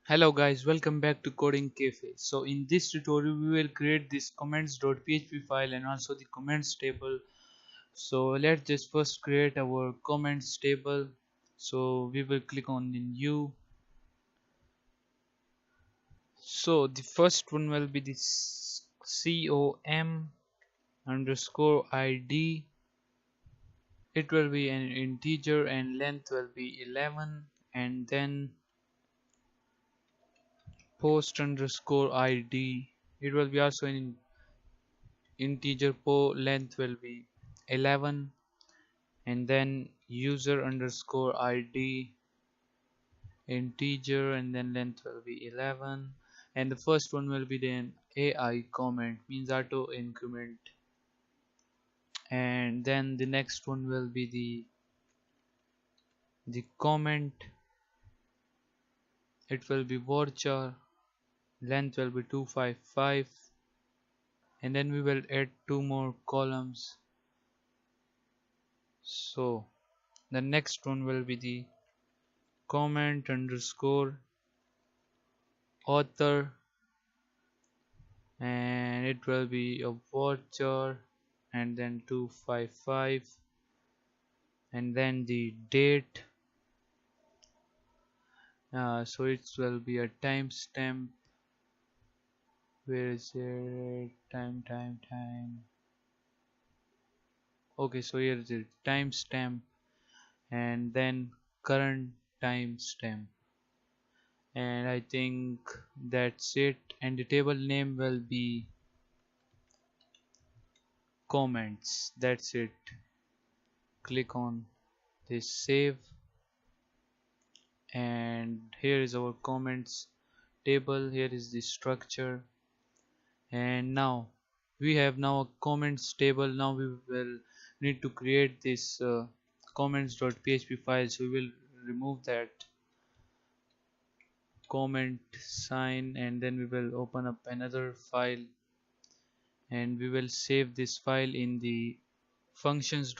Hello guys, welcome back to Coding Cafe. So in this tutorial we will create this comments.php file and also the comments table. So let's just first create our comments table. So we will click on the new. So the first one will be this com underscore id. It will be an integer and length will be 11, and then post underscore id. It will be also an integer, length will be 11, and then user underscore id integer, and then length will be 11, and the first one will be then ai comment, means auto increment, and then the next one will be the comment. It will be varchar, length will be 255, and then we will add two more columns. So the next one will be the comment underscore author, and it will be a voucher, and then 255, and then the date. So it will be a timestamp. Where is it? Time. Okay, so here is the timestamp, and then current timestamp, and I think that's it. And the table name will be comments. That's it. Click on this save, and here is our comments table. Here is the structure, and now we have now a comments table. Now we will need to create this comments.php file, so we will remove that comment sign, and then we will open up another file, and we will save this file in the functions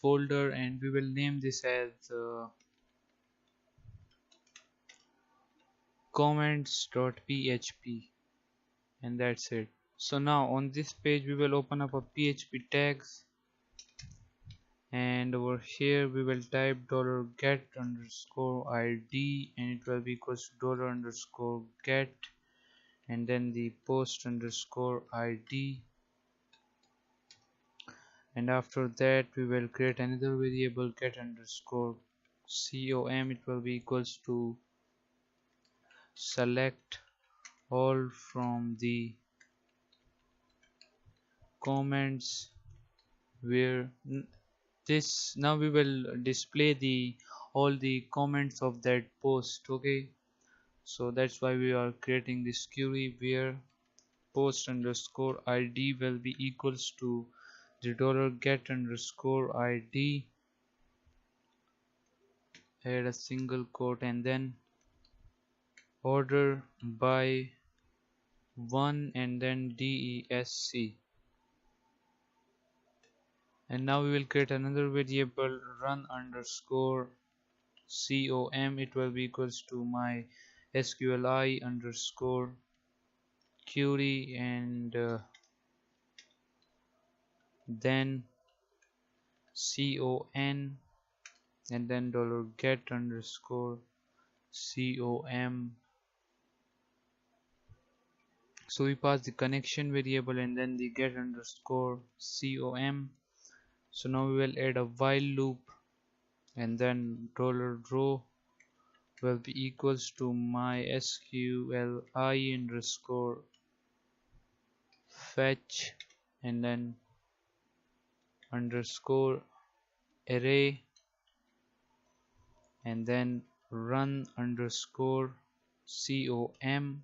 folder, and we will name this as comments.php, and that's it. So now on this page we will open up a PHP tags, and over here we will type $get underscore id, and it will be equals to dollar underscore get, and then the post underscore id, and after that we will create another variable get underscore com. It will be equals to select all from the comments where this. Now we will display the all the comments of that post. Okay, so that's why we are creating this query where post underscore id will be equals to the dollar get underscore id, add a single quote, and then order by 1, and then desc. And now we will create another variable run underscore com. It will be equals to mysqli underscore query, and then con, and then dollar get underscore com. So we pass the connection variable and then the get underscore com. So now we will add a while loop, and then dollar row will be equals to mysqli underscore fetch, and then underscore array, and then run underscore com,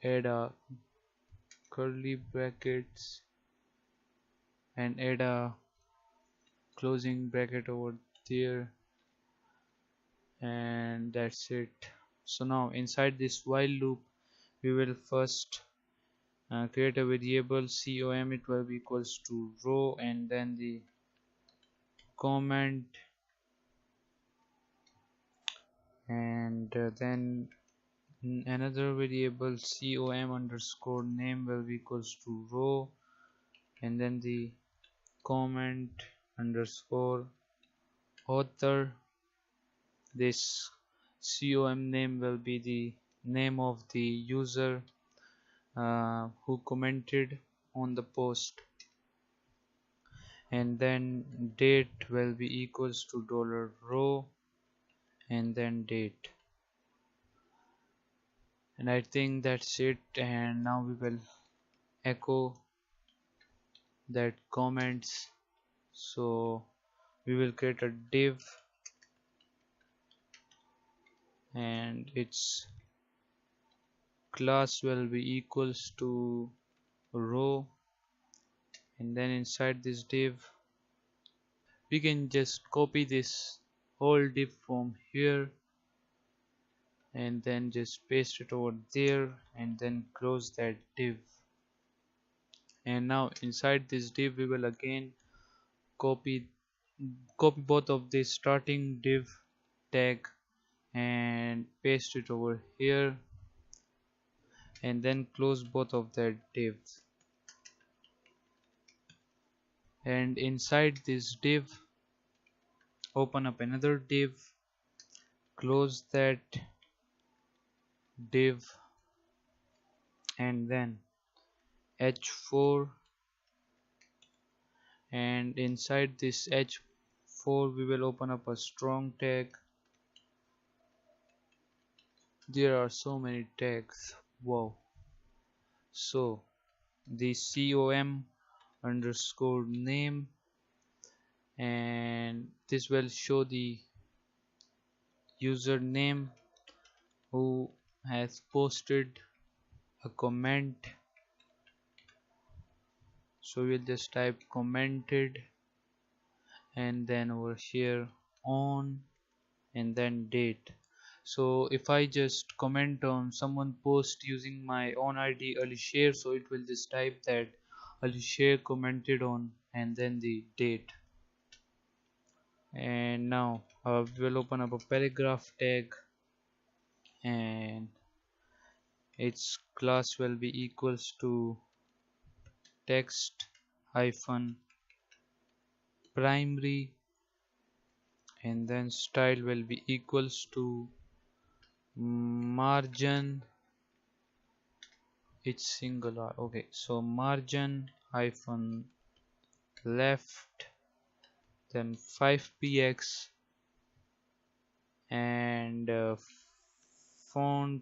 add a curly brackets, and add a closing bracket over there, and that's it. So now inside this while loop we will first create a variable com. It will be equals to row, and then the comment, and then another variable com underscore name will be equals to row, and then the comment underscore author. This com name will be the name of the user who commented on the post, and then date will be equals to $row and then date. And I think that's it, and now we will echo that comments. So we will create a div and its class will be equals to row, and then inside this div we can just copy this whole div from here and then just paste it over there and then close that div. And now inside this div we will again copy both of the starting div tag and paste it over here and then close both of that divs. And inside this div open up another div, close that div, and then h4, and inside this h4 we will open up a strong tag. There are so many tags, wow. So the com underscore name, and this will show the username who has posted a comment. So we'll just type commented and then over here on and then date. So if I just comment on someone post using my own ID Alisher, so it will just type that Alisher commented on and then the date. And now we will open up a paragraph tag and its class will be equals to text hyphen primary, and then style will be equals to margin, it's singular, okay, so margin hyphen left, then 5px, and font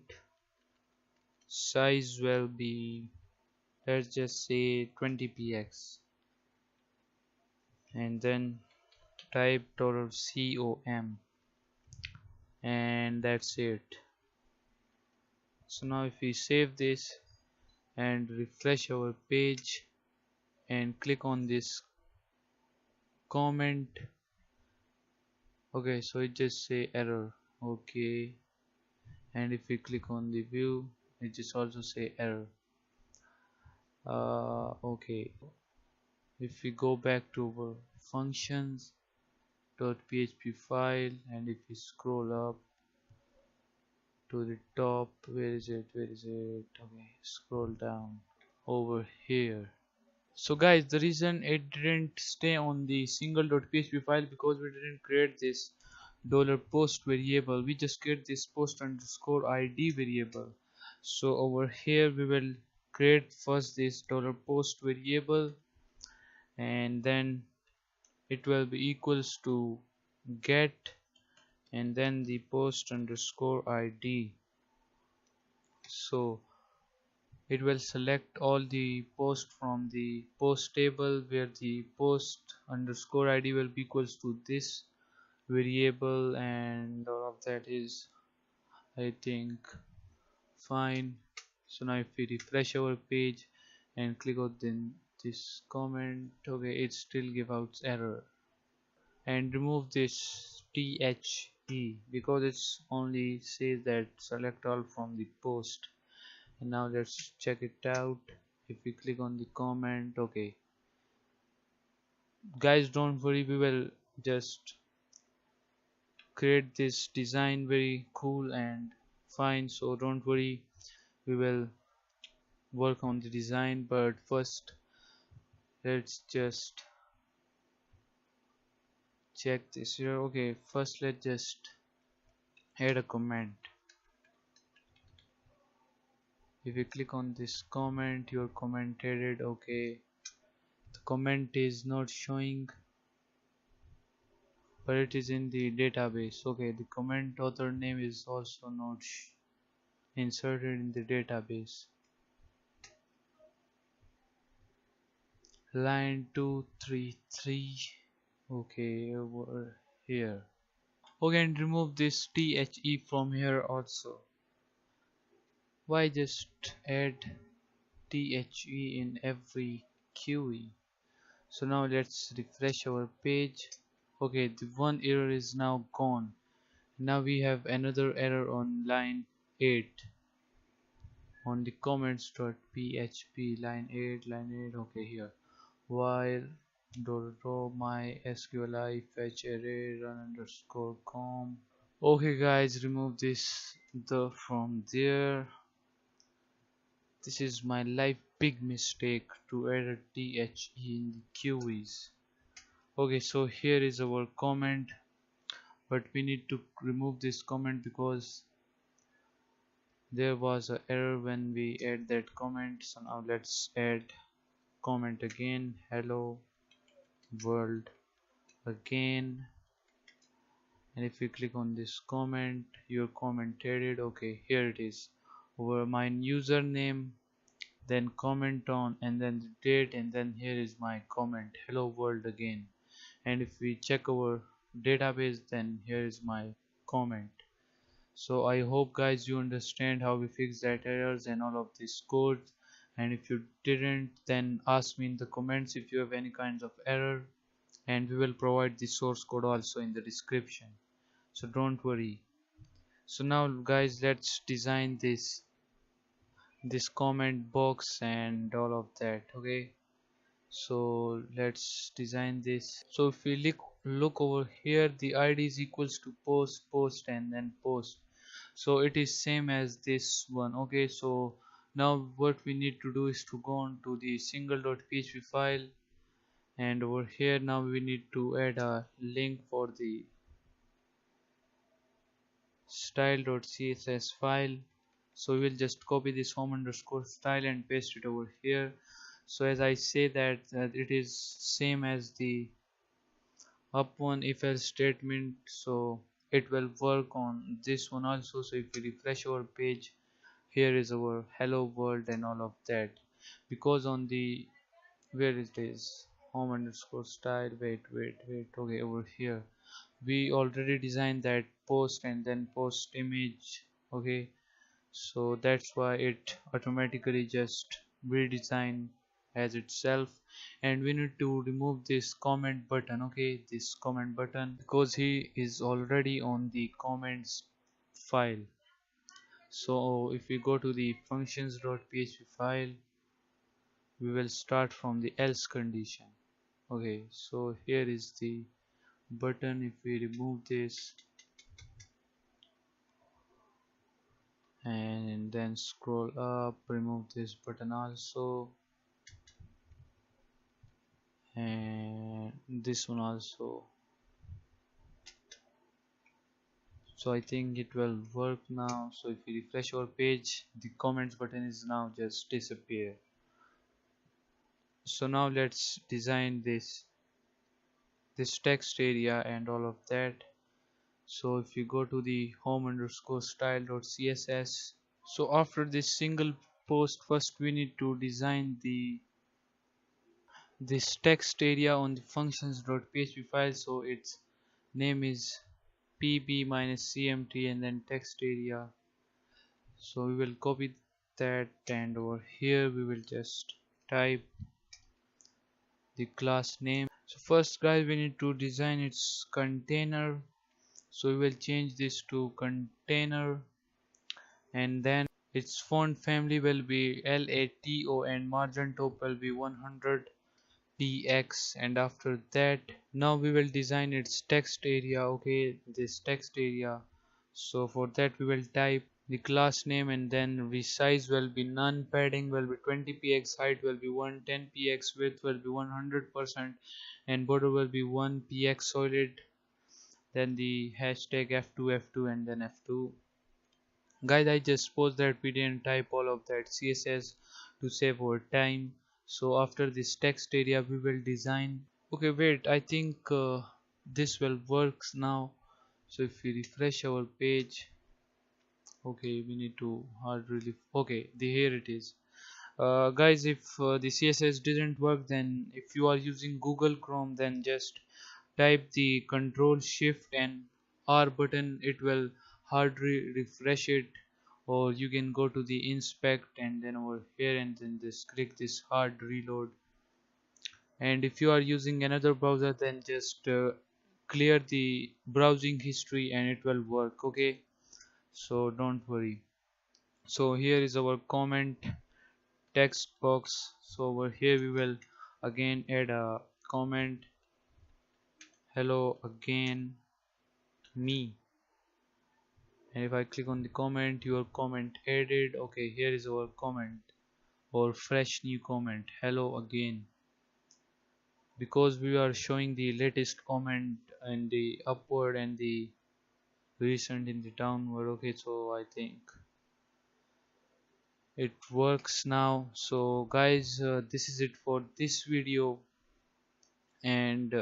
size will be, let's just say 20px, and then type $com, and that's it. So now if we save this and refresh our page and click on this comment, okay, so it just say error, okay, and if we click on the view it just also say error. Okay, if we go back to our functions .php file and if we scroll up to the top, where is it, okay, scroll down over here. So guys, the reason it didn't stay on the single .php file because we didn't create this $post variable, we just create this post underscore id variable. So over here we will create first this $post variable, and then it will be equals to get and then the post underscore id. So it will select all the post from the post table where the post underscore id will be equals to this variable, and all of that is I think fine. So now if we refresh our page and click on this comment, okay, it still give out error. And remove this the because it's only says that select all from the post. And now let's check it out. If we click on the comment, okay guys, don't worry, we will just create this design very cool and fine, so don't worry, we will work on the design. But first let's just check this here. Okay, first let's just add a comment. If you click on this comment, your comment added. Okay, the comment is not showing, but it is in the database. Okay, the comment author name is also not inserted in the database. Line 233. Okay, over here. Okay, and remove this the from here also. Why just add the in every QE? So now let's refresh our page. Okay, the one error is now gone. Now we have another error on line 8 on the comments.php, line 8. Okay, here while row mysqli fetch array run underscore com. Okay guys, remove this the from there. This is my life big mistake to add a the in the QEs. Okay, so here is our comment, but we need to remove this comment because there was an error when we add that comment. So now let's add comment again, hello world again, and if you click on this comment, your comment added. Okay, here it is, over my username, then comment on, and then the date, and then here is my comment, hello world again. And if we check our database, then here is my comment. So I hope guys you understand how we fix that errors and all of this code, and if you didn't, then ask me in the comments if you have any kinds of error, and we will provide the source code also in the description, so don't worry. So now guys, let's design this comment box and all of that. Okay, so let's design this. So if we look over here, the id is equals to post and then post, so it is same as this one. Okay, so now what we need to do is to go on to the single.php file, and over here now we need to add a link for the style.css file. So we'll just copy this home underscore style and paste it over here. So as I say that it is same as the up one if else statement, so it will work on this one also. So if we refresh our page, here is our hello world and all of that, because on the where it is home underscore style, wait, okay, over here we already designed that post and then post image. Okay, so that's why it automatically just redesign as itself, and we need to remove this comment button. Okay, this comment button, because he is already on the comments file. So if we go to the functions.php file, we will start from the else condition. Okay, so here is the button. If we remove this and then scroll up, remove this button also, and this one also. So I think it will work now. So if we refresh our page, the comments button is now just disappear. So now let's design this text area and all of that. So if you go to the home underscore style.css, so after this single post, first we need to design this text area on the functions.php file. So its name is pb-cmt and then text area. So we will copy that, and over here we will just type the class name. So first guys, we need to design its container, so we will change this to container, and then its font family will be LATO and margin top will be 100 px, and after that now we will design its text area. Okay, this text area. So for that we will type the class name, and then resize will be none, padding will be 20 px, height will be 110 px, width will be 100%, and border will be 1 px solid. Then the hashtag f2 and then f2. Guys, I just suppose that we didn't type all of that css to save our time. So after this text area we will design. Okay, wait, I think this will works now. So if we refresh our page, okay, we need to hard relief. Okay, here it is. Guys, if the css didn't work, then if you are using Google Chrome, then just type the control shift and R button, it will hard refresh it. Or you can go to the inspect and then over here and then just click this hard reload. And if you are using another browser, then just clear the browsing history and it will work. Okay, so don't worry. So here is our comment text box. So over here we will again add a comment, hello again me. And if I click on the comment, your comment added. Okay, here is our comment or fresh new comment, hello again, because we are showing the latest comment in the upward and the recent in the downward. Okay, so I think it works now. So guys, this is it for this video, and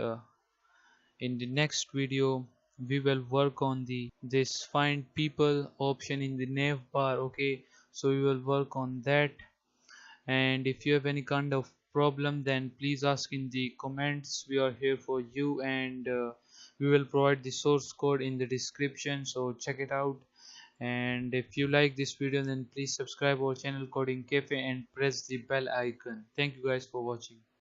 in the next video we will work on the this find people option in the nav bar. Okay, so we will work on that. And if you have any kind of problem, then please ask in the comments, we are here for you. And we will provide the source code in the description, so check it out. And if you like this video, then please subscribe our channel Coding Cafe and press the bell icon. Thank you guys for watching.